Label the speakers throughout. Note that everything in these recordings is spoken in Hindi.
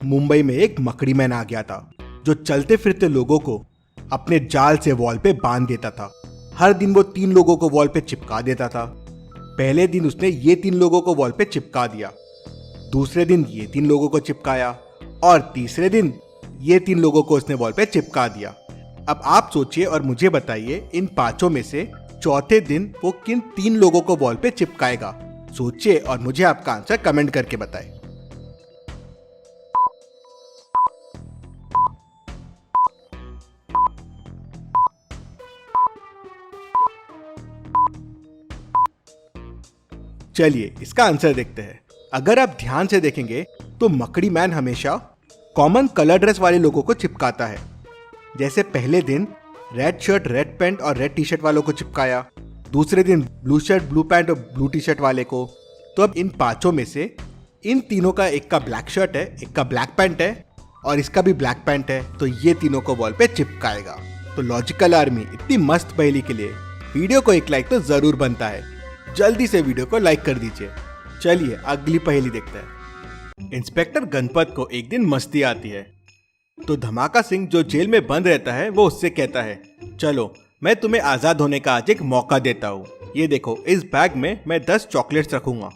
Speaker 1: मुंबई में एक मकड़ी मैन आ गया था जो चलते फिरते लोगों को अपने जाल से वॉल पे बांध देता था। हर दिन वो 3 लोगों को वॉल पे चिपका देता था। पहले दिन उसने ये 3 लोगों को वॉल पे चिपका दिया, दूसरे दिन ये 3 लोगों को चिपकाया और तीसरे दिन ये 3 लोगों को उसने वॉल पे चिपका दिया। अब आप सोचिए और मुझे बताइए, इन 5 में से चौथे दिन वो किन 3 लोगों को वॉल पे चिपकाएगा? सोचिए और मुझे आपका आंसर कमेंट करके बताएं। चलिए इसका आंसर देखते हैं। अगर आप ध्यान से देखेंगे तो मकड़ी मैन हमेशा कॉमन कलर ड्रेस वाले लोगों को चिपकाता है। जैसे पहले दिन रेड शर्ट, रेड पैंट और रेड टी शर्ट वालों को चिपकाया, दूसरे दिन ब्लू शर्ट, ब्लू पैंट और ब्लू टी शर्ट वाले को। तो अब इन 5 में से इन तीनों का एक का ब्लैक शर्ट है, एक का ब्लैक पैंट है और इसका भी ब्लैक पैंट है, तो ये तीनों को वॉल पे चिपकाएगा। तो लॉजिकल आर्मी इतनी मस्त पहेली के लिए वीडियो को एक लाइक तो जरूर बनता है। जल्दी से वीडियो को लाइक कर दीजिए। चलिए अगली पहेली देखते हैं। इंस्पेक्टर गणपत को एक दिन मस्ती आती है, तो धमाका सिंह जो जेल में बंद रहता है वो उससे कहता है, चलो मैं तुम्हें आजाद होने का आज एक मौका देता हूँ। ये देखो, इस बैग में मैं 10 चॉकलेट्स रखूंगा,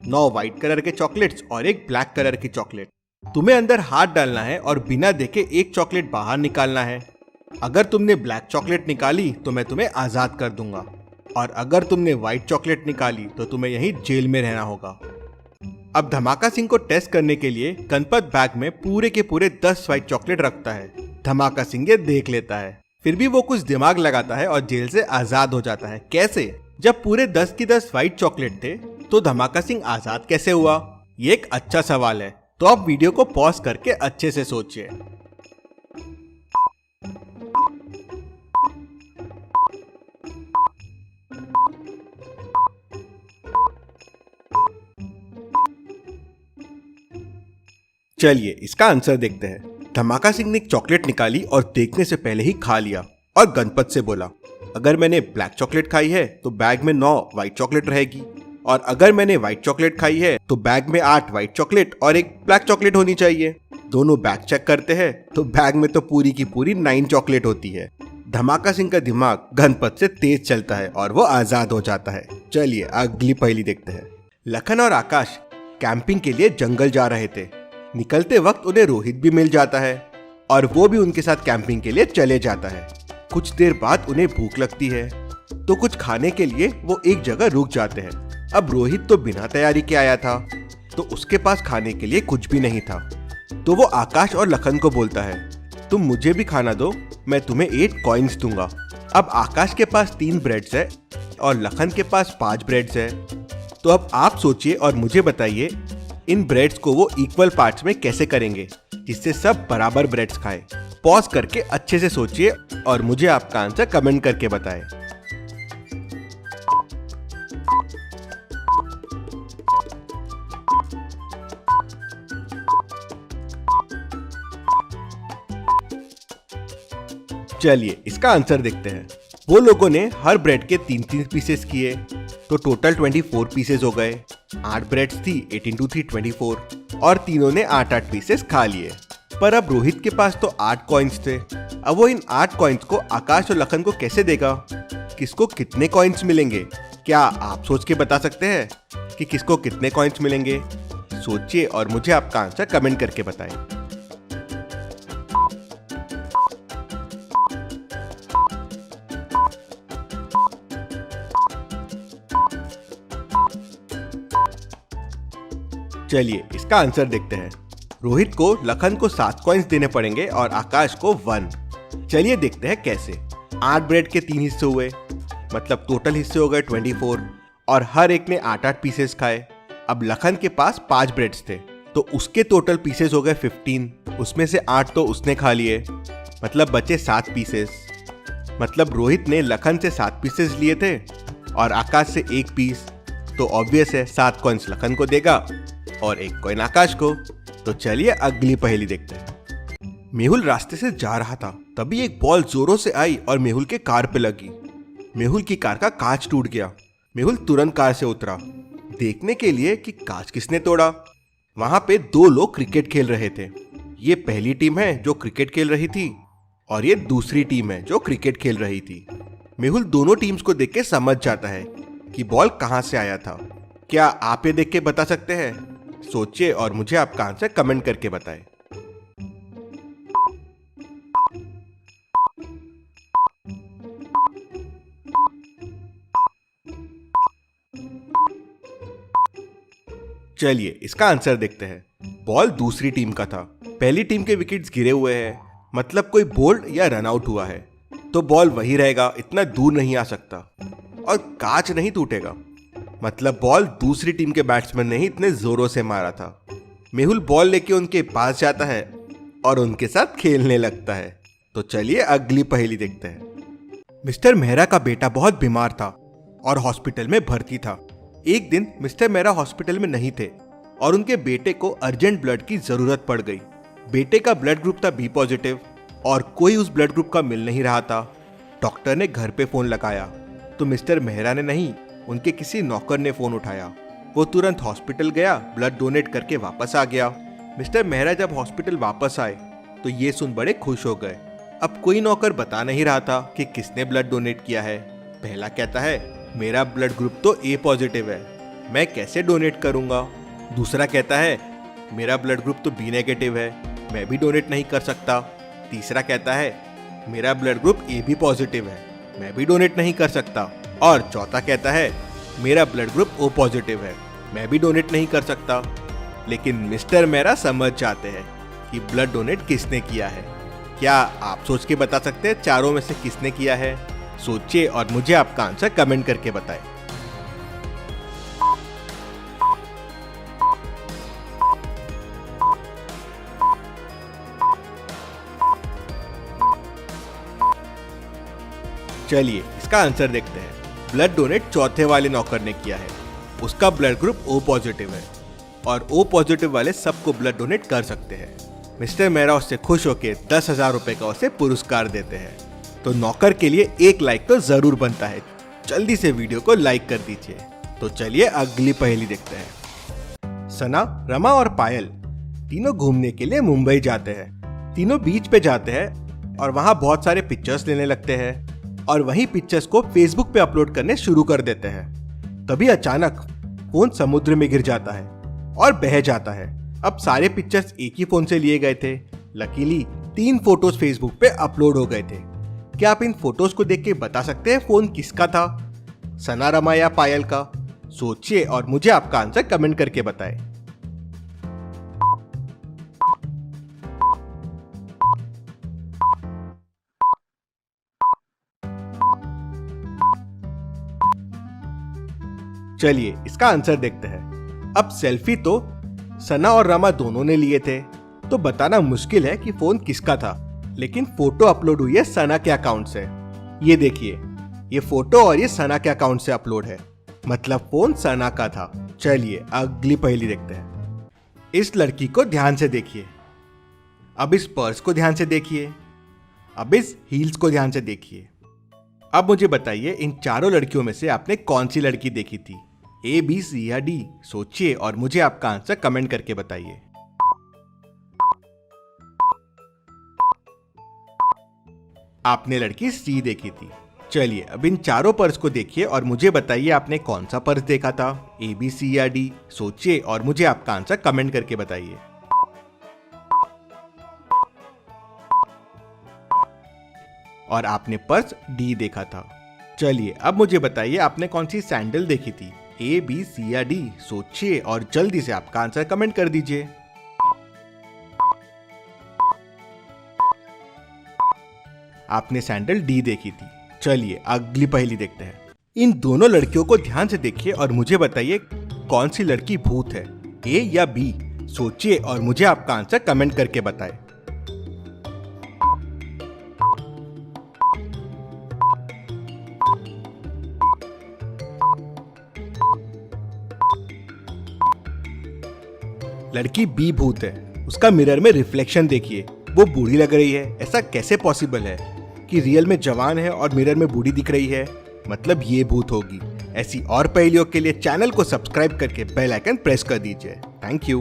Speaker 1: 9 व्हाइट कलर के चॉकलेट्स और एक ब्लैक कलर की चॉकलेट। तुम्हें अंदर हाथ डालना है और बिना देखे एक चॉकलेट बाहर निकालना है। अगर तुमने ब्लैक चॉकलेट निकाली तो मैं तुम्हें आजाद कर दूंगा, और अगर तुमने व्हाइट चॉकलेट निकाली तो तुम्हें यहीं जेल में रहना होगा। अब धमाका सिंह को टेस्ट करने के लिए गणपत बैग में पूरे के पूरे 10 व्हाइट चॉकलेट रखता है। धमाका सिंह ये देख लेता है, फिर भी वो कुछ दिमाग लगाता है और जेल से आजाद हो जाता है। कैसे? जब पूरे 10 की 10 व्हाइट चॉकलेट थे तो धमाका सिंह आजाद कैसे हुआ? ये एक अच्छा सवाल है, तो आप वीडियो को पॉज करके अच्छे से सोचिए। चलिए इसका आंसर देखते हैं। धमाका सिंह ने एक चॉकलेट निकाली और देखने से पहले ही खा लिया और गणपत से बोला, अगर मैंने ब्लैक चॉकलेट खाई है तो बैग में 9 व्हाइट चॉकलेट रहेगी, और अगर मैंने व्हाइट चॉकलेट खाई है तो बैग में 8 व्हाइट चॉकलेट और एक ब्लैक चॉकलेट होनी चाहिए। दोनों बैग चेक करते हैं तो बैग में तो पूरी की पूरी 9 चॉकलेट होती है। धमाका सिंह का दिमाग गणपत से तेज चलता है और वो आजाद हो जाता है। चलिए अगली पहेली देखते हैं। लखन और आकाश कैंपिंग के लिए जंगल जा रहे थे। निकलते वक्त उन्हें रोहित भी मिल जाता है और वो भी उनके साथ कैंपिंग के लिए चले जाता है। कुछ देर बाद उन्हें भूख लगती है, तो कुछ खाने के लिए वो एक जगह रुक जाते हैं। अब रोहित तो बिना तैयारी के आया था, तो उसके पास खाने के लिए कुछ भी नहीं था। तो वो आकाश और लखन को बोलता है, तुम मुझे भी खाना दो, मैं तुम्हें 8 कॉइन्स दूंगा। अब आकाश के पास 3 ब्रेड्स है और लखन के पास 5 ब्रेड्स है। तो अब आप सोचिए और मुझे बताइए, इन ब्रेड्स को वो इक्वल पार्ट्स में कैसे करेंगे जिससे सब बराबर ब्रेड्स खाएं? पॉज करके अच्छे से सोचिए और मुझे आपका आंसर कमेंट करके बताएं। चलिए इसका आंसर देखते हैं। वो लोगों ने हर ब्रेड के 3-3 पीसेस किए, तो टोटल 24 पीसेस हो गए। 8 ब्रेड्स थी, 8 × 3 24, और तीनों ने 8-8 पीसेस खा लिए। पर अब रोहित के पास तो 8 कॉइन्स थे। अब वो इन 8 कॉइन्स को आकाश और लखन को कैसे देगा? किसको कितने कॉइन्स मिलेंगे? क्या आप सोच के बता सकते हैं कि किसको कितने कॉइन्स मिलेंगे? सोचिए और मुझे आपका आंसर कमेंट करके बताएं। चलिए इसका आंसर देखते हैं। रोहित को लखन को 7 कॉइन्स देने पड़ेंगे और आकाश को 1। चलिए देखते हैं कैसे। 8 ब्रेड के 3 हिस्से हुए, मतलब टोटल हिस्से हो गए 24, और हर एक ने 8-8 पीसेस खाए। अब लखन के पास 5 ब्रेड्स थे, तो उसके टोटल पीसेस हो गए 15। उसमें से 8 तो उसने खा लिए, मतलब बचे 7 पीसेस। मतलब रोहित ने लखन से 7 पीसेस लिए थे और आकाश से 1 पीस, तो ऑब्वियस है 7 कॉइन्स लखन को देगा और 1 कॉइन आकाश को। तो चलिए अगली पहेली देखते हैं। मेहुल रास्ते से जा रहा था, तभी एक बॉल जोरों से आई और मेहुल के कार पे लगी। मेहुल की कार का कांच टूट गया। मेहुल तुरंत कार से उतरा देखने के लिए कि कांच किसने तोड़ा। वहां पे 2 लोग क्रिकेट खेल रहे थे।
Speaker 2: ये पहली टीम है जो क्रिकेट खेल रही थी और ये दूसरी टीम है जो क्रिकेट खेल रही थी। मेहुल दोनों टीम्स को देख के समझ जाता है कि बॉल कहां से आया था। क्या आप ये देख के बता सकते हैं? सोचिए और मुझे आपका आंसर कमेंट करके बताएं। चलिए इसका आंसर देखते हैं। बॉल दूसरी टीम का था। पहली टीम के विकेट्स गिरे हुए हैं, मतलब कोई बोल्ड या रन आउट हुआ है, तो बॉल वही रहेगा, इतना दूर नहीं आ सकता और कांच नहीं टूटेगा। मतलब बॉल दूसरी टीम के बैट्समैन ने ही इतने जोरों से मारा था। मेहुल बॉल लेके उनके पास जाता है और उनके साथ खेलने लगता है। तो चलिए अगली पहेली देखते हैं। मिस्टर मेहरा का बेटा बहुत बीमार था और हॉस्पिटल में भर्ती था। एक दिन मिस्टर मेहरा हॉस्पिटल में नहीं थे और उनके बेटे को अर्जेंट ब्लड की जरूरत पड़ गई। बेटे का ब्लड ग्रुप था बी पॉजिटिव और कोई उस ब्लड ग्रुप का मिल नहीं रहा था। डॉक्टर ने घर पे फोन लगाया तो मिस्टर मेहरा ने नहीं, उनके किसी नौकर ने फोन उठाया। वो तुरंत हॉस्पिटल गया, ब्लड डोनेट करके वापस आ गया। मिस्टर मेहरा जब हॉस्पिटल वापस आए तो ये सुन बड़े खुश हो गए। अब कोई नौकर बता नहीं रहा था कि किसने ब्लड डोनेट किया है। पहला कहता है मेरा ब्लड ग्रुप तो ए पॉजिटिव है, मैं कैसे डोनेट करूंगा। दूसरा कहता है मेरा ब्लड ग्रुप तो बी नेगेटिव है, मैं भी डोनेट नहीं कर सकता। तीसरा कहता है मेरा blood group A B positive है, मैं भी डोनेट नहीं कर सकता। और चौथा कहता है मेरा ब्लड ग्रुप ओ पॉजिटिव है, मैं भी डोनेट नहीं कर सकता। लेकिन मिस्टर मेहरा समझ जाते हैं कि ब्लड डोनेट किसने किया है। क्या आप सोच के बता सकते हैं चारों में से किसने किया है? सोचिए और मुझे आपका आंसर कमेंट करके बताएं। चलिए इसका आंसर देखते हैं। ब्लड डोनेट चौथे वाले नौकर ने किया है। उसका ब्लड ग्रुप ओ पॉजिटिव है और ओ पॉजिटिव वाले सबको ब्लड डोनेट कर सकते हैं। मिस्टर मेहरा उससे खुश होकर 10,000 रुपए का उसे पुरस्कार देते हैं। तो नौकर के लिए एक लाइक तो जरूर बनता है। जल्दी से वीडियो को लाइक कर दीजिए। तो चलिए अगली पहेली देखते हैं। सना, रमा और पायल तीनों घूमने के लिए मुंबई जाते हैं। तीनों बीच पे जाते हैं और वहां बहुत सारे पिक्चर्स लेने लगते हैं और वही पिक्चर्स को फेसबुक पे अपलोड करने शुरू कर देते हैं। तभी अचानक फोन समुद्र में गिर जाता है और बह जाता है। अब सारे पिक्चर्स एक ही फोन से लिए गए थे। लकीली 3 फोटोज फेसबुक पे अपलोड हो गए थे। क्या आप इन फोटोज को देख के बता सकते हैं फोन किसका था? सना, रमा या पायल का? सोचिए और मुझे आपका आंसर कमेंट करके बताएं। चलिए इसका आंसर देखते हैं। अब सेल्फी तो सना और रमा दोनों ने लिए थे, तो बताना मुश्किल है कि फोन किसका था। लेकिन फोटो अपलोड हुई है सना के अकाउंट से। ये देखिए, ये फोटो और ये सना के अकाउंट से अपलोड है, मतलब फोन सना का था। चलिए अगली पहेली देखते हैं। इस लड़की को ध्यान से देखिए, अब इस पर्स को ध्यान से देखिए, अब इस हील्स को ध्यान से देखिए। अब मुझे बताइए इन चारों लड़कियों में से आपने कौन सी लड़की देखी थी? ए, बी, सी या डी? सोचिए और मुझे आपका आंसर कमेंट करके बताइए। आपने लड़की सी देखी थी। चलिए अब इन चारों पर्स को देखिए और मुझे बताइए आपने कौन सा पर्स देखा था? ए, बी, सी या डी? सोचिए और मुझे आपका आंसर कमेंट करके बताइए। और आपने पर्स डी देखा था। चलिए अब मुझे बताइए आपने कौन सी सैंडल देखी थी? ए, बी, सी या डी? सोचिए और जल्दी से आपका आंसर कमेंट कर दीजिए। आपने सैंडल डी देखी थी। चलिए अगली पहेली देखते हैं। इन दोनों लड़कियों को ध्यान से देखिए और मुझे बताइए कौन सी लड़की भूत है? ए या बी? सोचिए और मुझे आपका आंसर कमेंट करके बताएं। लड़की बी भूत है। उसका मिरर में रिफ्लेक्शन देखिए, वो बूढ़ी लग रही है। ऐसा कैसे पॉसिबल है कि रियल में जवान है और मिरर में बूढ़ी दिख रही है? मतलब ये भूत होगी। ऐसी और पहेलियों के लिए चैनल को सब्सक्राइब करके बेल आइकन प्रेस कर दीजिए। Thank you.